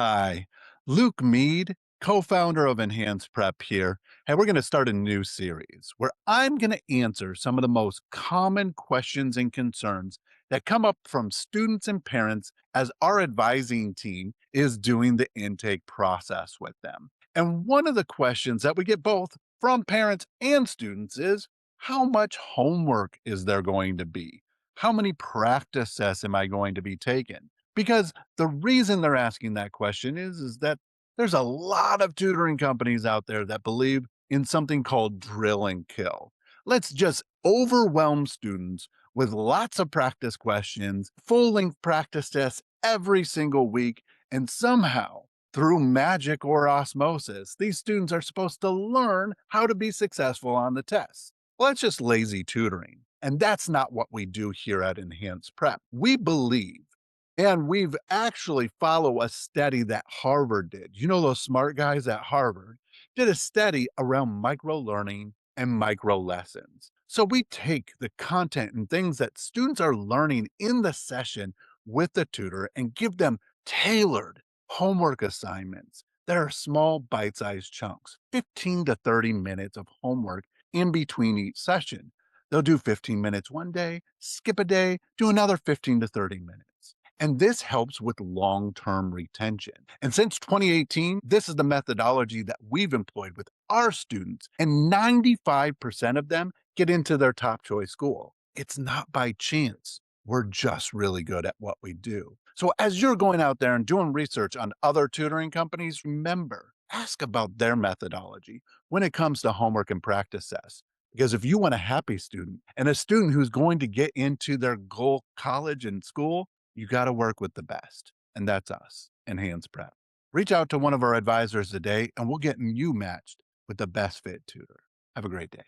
Hi, Luke Mead, co founder of Enhanced Prep here. And we're going to start a new series where I'm going to answer some of the most common questions and concerns that come up from students and parents as our advising team is doing the intake process with them. And one of the questions that we get both from parents and students is how much homework is there going to be? How many practice tests am I going to be taking? Because the reason they're asking that question is that there's a lot of tutoring companies out there that believe in something called drill and kill. Let's just overwhelm students with lots of practice questions, full length practice tests every single week, and somehow, through magic or osmosis, these students are supposed to learn how to be successful on the tests. Well, that's just lazy tutoring. And that's not what we do here at Enhanced Prep. We believe and we've actually follow a study that Harvard did. You know, those smart guys at Harvard did a study around micro learning and micro lessons. So we take the content and things that students are learning in the session with the tutor and give them tailored homework assignments that are small bite-sized chunks, 15 to 30 minutes of homework in between each session. They'll do 15 minutes one day, skip a day, do another 15 to 30 minutes. And this helps with long term retention. And since 2018, this is the methodology that we've employed with our students, and 95% of them get into their top choice school. It's not by chance. We're just really good at what we do. So, as you're going out there and doing research on other tutoring companies, remember, ask about their methodology when it comes to homework and practice tests. Because if you want a happy student and a student who's going to get into their goal college and school, you got to work with the best. And that's us, Enhanced Prep. Reach out to one of our advisors today and we'll get you matched with the best fit tutor. Have a great day.